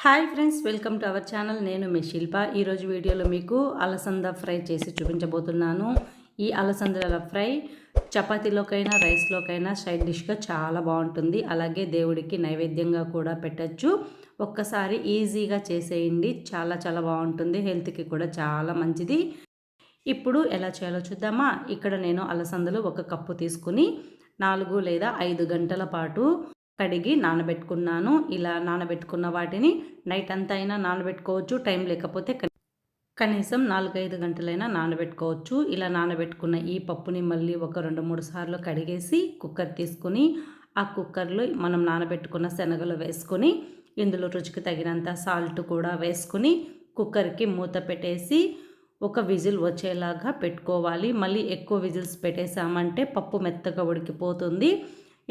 Hi friends, welcome to our channel. నేను మీ శిల్ప. ఈరోజు వీడియోలో మీకు అలసంద ఫ్రై చేసి చూపించబోతున్నాను. ఈ అలసందల ఫ్రై చపాతీలోకైనా రైస్లోకైనా సైడ్ డిష్గా చాలా బాగుంటుంది. అలాగే దేవుడికి నైవేద్యంగా కూడా పెట్టచ్చు. ఒక్కసారి ఈజీగా చేసేయండి. చాలా చాలా బాగుంటుంది. హెల్త్కి కూడా చాలా మంచిది. ఇప్పుడు ఎలా చేయాలో చూద్దామా. ఇక్కడ నేను అలసందలు 1 కప్పు తీసుకుని 4 లేదా 5 గంటల పాటు కడిగి నానబెట్టుకున్నాను. ఇలా నానబెట్టుకున్న వాటిని నైట్ అంతా అయినా నానబెట్టుకోవచ్చు. టైం లేకపోతే కనీసం 4-5 గంటలైనా నానబెట్టుకోవచ్చు. ఇలా నానబెట్టుకున్న ఈ పప్పుని మళ్ళీ ఒక 2-3 సార్లు కడిగేసి కుక్కర్ తీసుకుని ఆ కుక్కర్లో మనం నానబెట్టుకున్న శనగలు వేసుకొని ఇందులో రుచికి తగినంత సాల్ట్ కూడా వేసుకుని కుక్కర్కి మూత పెట్టేసి ఒక విజిల్ వచ్చేలాగా పెట్టుకోవాలి. మళ్ళీ ఎక్కువ విజిల్స్ పెట్టేసామంటే పప్పు మెత్తగా ఉడికిపోతుంది.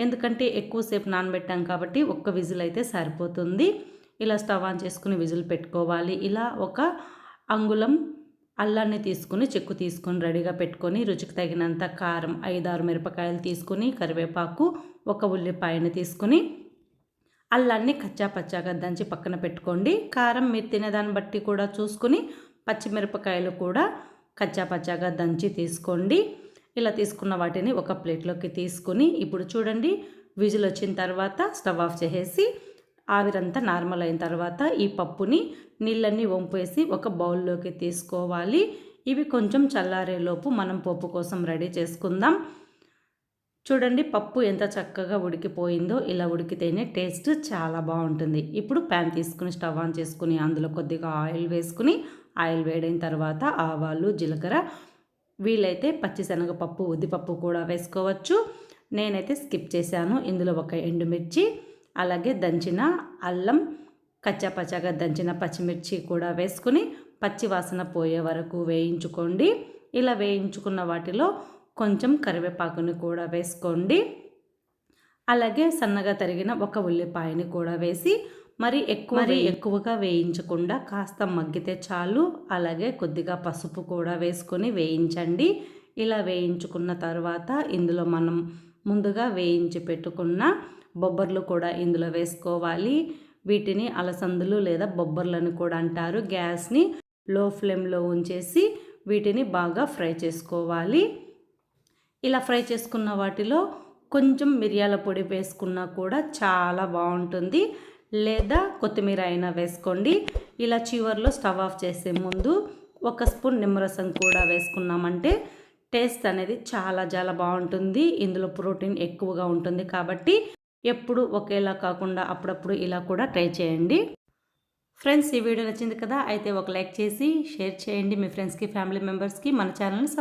ఎందుకంటే ఎక్కువసేపు నానబెట్టాం కాబట్టి ఒక్క విజిల్ అయితే సరిపోతుంది. ఇలా స్టవ్ ఆన్ చేసుకుని విజిల్ పెట్టుకోవాలి. ఇలా ఒక అంగుళం అల్లాన్ని తీసుకుని చెక్కు తీసుకొని రెడీగా పెట్టుకొని రుచికి తగినంత కారం 5-6 మిరపకాయలు తీసుకుని కరివేపాకు 1 ఉల్లిపాయని తీసుకుని అల్లాన్ని కచ్చా పచ్చాగా దంచి పక్కన పెట్టుకోండి. కారం మీరు తినేదాన్ని బట్టి కూడా చూసుకుని పచ్చిమిరపకాయలు కూడా కచ్చా పచ్చాగా దంచి తీసుకోండి. ఇలా తీసుకున్న వాటిని ఒక ప్లేట్లోకి తీసుకుని ఇప్పుడు చూడండి, విజిల్ వచ్చిన తర్వాత స్టవ్ ఆఫ్ చేసేసి ఆవిరంతా నార్మల్ అయిన తర్వాత ఈ పప్పుని నీళ్ళన్నీ వంపేసి ఒక బౌల్లోకి తీసుకోవాలి. ఇవి కొంచెం చల్లారేలోపు మనం పప్పు కోసం రెడీ చేసుకుందాం. చూడండి, పప్పు ఎంత చక్కగా ఉడికిపోయిందో. ఇలా ఉడికితేనే టేస్ట్ చాలా బాగుంటుంది. ఇప్పుడు ప్యాన్ తీసుకుని స్టవ్ ఆన్ చేసుకుని అందులో కొద్దిగా ఆయిల్ వేసుకుని ఆయిల్ వేడైన తర్వాత ఆవాలు, జీలకర్ర, వీలైతే పచ్చిశనగపప్పు, ఉద్దిపప్పు కూడా వేసుకోవచ్చు. నేనైతే స్కిప్ చేశాను. ఇందులో 1 ఎండుమిర్చి, అలాగే దంచిన అల్లం, కచ్చాపచ్చాగా దంచిన పచ్చిమిర్చి కూడా వేసుకుని పచ్చి వాసన పోయే వరకు వేయించుకోండి. ఇలా వేయించుకున్న వాటిలో కొంచెం కరివేపాకుని కూడా వేసుకోండి. అలాగే సన్నగా తరిగిన 1 ఉల్లిపాయని కూడా వేసి మరి ఎక్కువగా వేయించకుండా కాస్త మగ్గితే చాలు. అలాగే కొద్దిగా పసుపు కూడా వేసుకొని వేయించండి. ఇలా వేయించుకున్న తర్వాత ఇందులో మనం ముందుగా వేయించి పెట్టుకున్న బొబ్బర్లు కూడా ఇందులో వేసుకోవాలి. వీటిని అలసందులు లేదా బొబ్బర్లను కూడా అంటారు. గ్యాస్ని లో ఫ్లేమ్లో ఉంచేసి వీటిని బాగా ఫ్రై చేసుకోవాలి. ఇలా ఫ్రై చేసుకున్న వాటిలో కొంచెం మిరియాల పొడి వేసుకున్నా కూడా చాలా బాగుంటుంది. లేదా కొత్తిమీర అయినా వేసుకోండి. ఇలా చివర్లో స్టవ్ ఆఫ్ చేసే ముందు 1 స్పూన్ నిమ్మరసం కూడా వేసుకున్నామంటే టేస్ట్ అనేది చాలా చాలా బాగుంటుంది. ఇందులో ప్రోటీన్ ఎక్కువగా ఉంటుంది కాబట్టి ఎప్పుడు ఒకేలా కాకుండా అప్పుడప్పుడు ఇలా కూడా ట్రై చేయండి. ఫ్రెండ్స్, ఈ వీడియో నచ్చింది కదా, అయితే ఒక లైక్ చేసి షేర్ చేయండి మీ ఫ్రెండ్స్కి, ఫ్యామిలీ మెంబర్స్కి. మన ఛానల్ని